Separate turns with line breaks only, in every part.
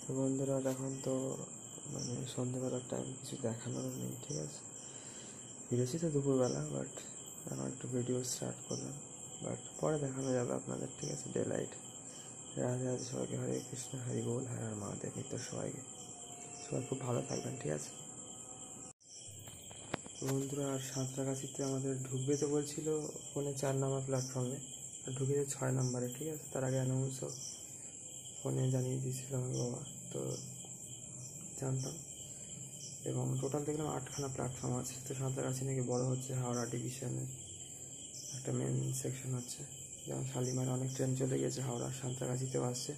তো বন্ধুরা এখন তো মানে সন্ধ্যেবেলার টাইম, কিছু দেখানোর নেই, ঠিক আছে। ফিরেছি তো দুপুরবেলা, বাট এখন একটু ভিডিও স্টার্ট করলাম, বাট পরে দেখানো যাবে আপনাদের, ঠিক আছে। Day light. রাধে রাধে সবাইকে, হরে কৃষ্ণ, হরি বল, হর হর মহাদেব। মিত্র সবাইকে, সবাই খুব ভালো থাকবেন, ঠিক আছে বন্ধুরা। আর সাঁতরাগাছিতে আমাদের ঢুকবে তো বলছিল ফোনে 4 নম্বর প্ল্যাটফর্মে, আর ঢুকেছে 6 নম্বরে, ঠিক আছে। তার আগে অ্যানাউন্সও ফোনে জানিয়ে দিয়েছিল আমার বাবা, তো জানতাম। এবং টোটাল দেখলাম 8খানা প্ল্যাটফর্ম আছে। তো সাঁতরাগাছি নাকি বড় হচ্ছে, হাওড়া ডিভিশনের একটা মেন সেকশন হচ্ছে। যেমন শালিমার অনেক ট্রেন চলে গেছে, হাওড়া সাঁতরাগাছিতেও আসছে।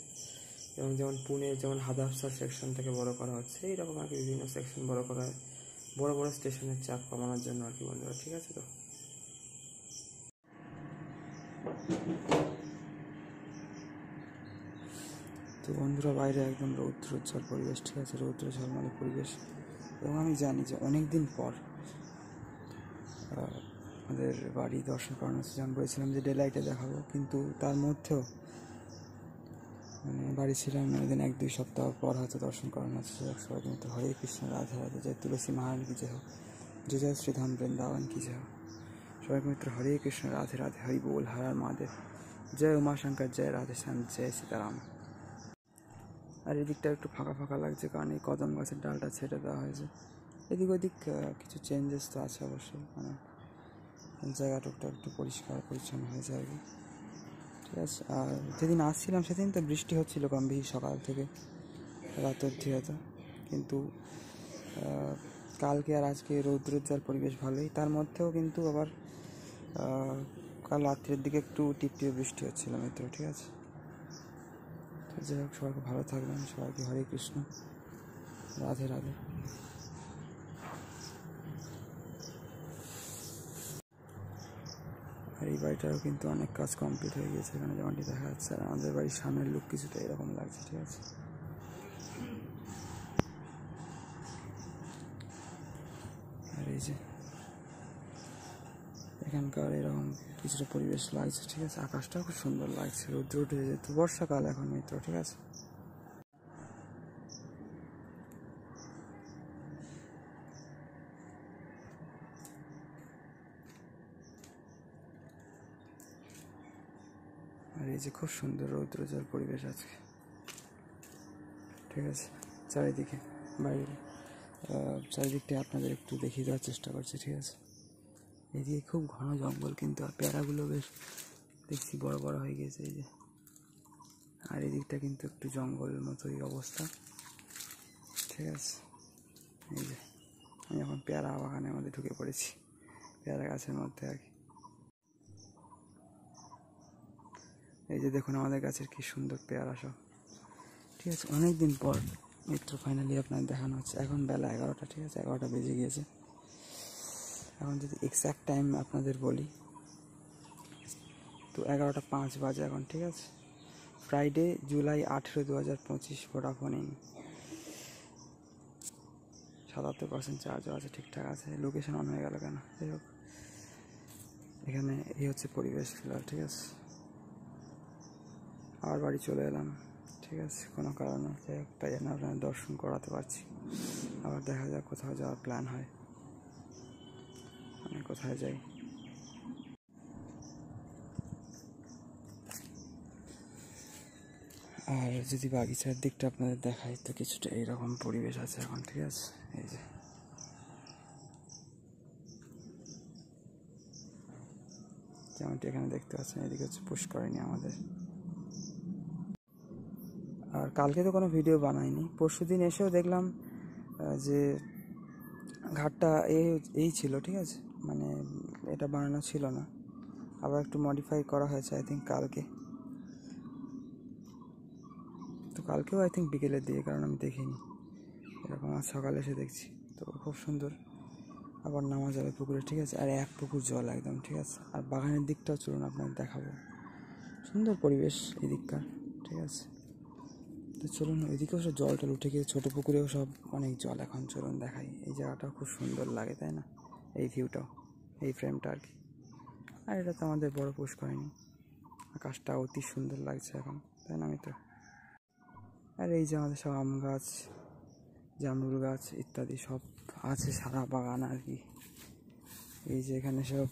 এবং যেমন পুনে যেমন হাদাফসার সেকশনটাকে বড় করা হচ্ছে, এইরকম আর কি বিভিন্ন সেকশন বড় করা হয়, বড় বড় স্টেশনের চাপ কমানোর জন্য আর কি বন্ধুরা, ঠিক আছে। তো বন্ধুরা, বাইরে একদম রৌদ্রোজ্জ্বল পরিবেশ, ঠিক আছে, রৌদ্র ঝলমলে পরিবেশ। এবং আমি জানি যে অনেক দিন পর আমাদের বাড়ি দর্শন করানো হচ্ছে। যেমন বলেছিলাম যে ডে লাইটে দেখাবো, কিন্তু তার মধ্যেও মানে বাড়ি ছিলাম ওই দিন 1-2 সপ্তাহ পর হয়তো দর্শন করানো হচ্ছে। সবাই কিন্তু হরে কৃষ্ণ, রাধে রাধে, জয় তুলসী মহারানী কি জয় হোক, জয় জয় শ্রীধাম বৃন্দাবন কি জয় হোক। সবাই মিত্র হরে কৃষ্ণ, রাধে রাধে, হরি বল, হর হর মহাদেব, জয় উমাশঙ্কর, জয় রাধেশ্যাম, জয় সীতারাম। আর এদিকটা একটু ফাঁকা ফাঁকা লাগছে, কারণ এই কদম গাছের ডালটা ছেটে দেওয়া হয়েছে। এদিক ওদিক কিছু চেঞ্জেস তো আছে অবশ্যই, মানে জায়গাটা একটু পরিষ্কার পরিচ্ছন্ন হয়েছে আর কি, ঠিক আছে। আর যেদিন আসছিলাম সেদিন তো বৃষ্টি হচ্ছিল কম বেশি, সকাল থেকে রাত অবধি হতো। কিন্তু কালকে আর আজকে রৌদ্রোজ্জ্বল পরিবেশ ভালোই, তার মধ্যেও কিন্তু আবার কাল রাত্রের দিকে একটু টিপটিপে বৃষ্টি হচ্ছিল মিত্র, ঠিক আছে। তো যাই হোক, সবাইকে ভালো থাকবেন, সবাইকে হরে কৃষ্ণ, রাধে রাধে। আর এই বাড়িটারও কিন্তু অনেক কাজ কমপ্লিট হয়ে গিয়েছে, এখানে যেমনটি দেখা যাচ্ছে। আর আমাদের বাড়ির সামনের লুক কিছুটা এরকম লাগছে, ঠিক আছে। আর এই যে এখানকার এরকম কিছুটা পরিবেশ লাগছে, ঠিক আছে। আকাশটাও খুব সুন্দর লাগছে, রৌদ্র উঠে যেহেতু বর্ষাকাল এখন মিত্র, ঠিক আছে। আর এই যে খুব সুন্দর রৌদ্রোজ্জ্বল পরিবেশ আজকে, ঠিক আছে। চারিদিকে বাইরে চারিদিকটা আপনাদের একটু দেখিয়ে দেওয়ার চেষ্টা করছি, ঠিক আছে। এদিকে খুব ঘন জঙ্গল, কিন্তু আর পেয়ারাগুলো বেশ দেখছি বড় বড় হয়ে গেছে, এই যে। আর এদিকটা কিন্তু একটু জঙ্গলের মতোই অবস্থা, ঠিক আছে। এই যে আমি এখন পেয়ারা বাগানের মধ্যে ঢুকে পড়েছি, পেয়ারা গাছের মধ্যে আর কি। এই যে দেখুন আমাদের গাছের কি সুন্দর পেয়ারা সব, ঠিক আছে। অনেক দিন পর মিত্র ফাইনালি আপনার দেখানো হচ্ছে। এখন বেলা 11টা, ঠিক আছে, 11টা বেজে গিয়েছে। এখন যদি এক্স্যাক্ট টাইম আপনাদের বলি তো 11টা 5 বাজে এখন, ঠিক আছে। Friday July 18, 2025, Vodafone. 77% চার্জও আছে, ঠিকঠাক আছে। লোকেশন অন হয়ে গেল কেন, যাই হোক। এখানে এই হচ্ছে পরিবেশ ফিলহাল, ঠিক আছে। আবার বাড়ি চলে এলাম, ঠিক আছে, কোনো কারণে, যাই হোক। তাই জন্য আপনার দর্শন করাতে পারছি। আবার দেখা যাক কোথাও যাওয়ার প্ল্যান হয়, আমি কোথায় যাই। আর যদি বাগিচার দিকটা আপনাদের দেখাই তো কিছুটা এইরকম পরিবেশ আছে এখন, ঠিক আছে। এই যে যেমনটি এখানে দেখতে পাচ্ছেন, এদিকে হচ্ছে পুষ্করিণী আমাদের। আর কালকে তো কোনো ভিডিও বানাইনি, পরশু দিন এসেও দেখলাম যে ঘাটটা এই ছিল, ঠিক আছে। মানে এটা বানানো ছিল না, আবার একটু মডিফাই করা হয়েছে আই থিঙ্ক কালকে। তো কালকেও আই থিঙ্ক বিকেলের দিকে, কারণ আমি দেখিনি এরকম, আজ সকালে এসে দেখছি। তো খুব সুন্দর, আবার নামা যাবে পুকুরে, ঠিক আছে। আর এক পুকুর জল একদম, ঠিক আছে। আর বাগানের দিকটাও চলুন আপনাকে দেখাবো, সুন্দর পরিবেশ এই দিককার, ঠিক আছে। তো চলুন, ওইদিকেও সব জল টল উঠে গিয়ে, ছোটো পুকুরেও সব অনেক জল এখন। চলুন দেখাই, এই জায়গাটাও খুব সুন্দর লাগে, তাই না? এই ভিউটাও, এই ফ্রেমটা আর কি। আর এটা তো আমাদের বড় পুষ্করিণী, আকাশটা অতি সুন্দর লাগছে এখন, তাই না মিত্র? আর এই যে আমাদের সব আম গাছ, জামরুল গাছ ইত্যাদি সব আছে, সারা বাগান আর কি। এই যে এখানে সব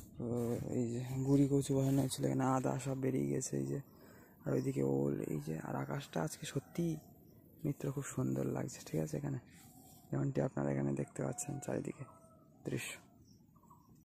এই যে গুড়ি কচু বসানো হয়েছিল, এখানে আদা সব বেরিয়ে গেছে এই যে। আর ওইদিকে ওল, এই যে। আর আকাশটা আজকে সত্যি মিত্র খুব সুন্দর লাগছে, ঠিক আছে। এখানে যেমনটি আপনারা এখানে দেখতে পাচ্ছেন চারিদিকে দৃশ্য।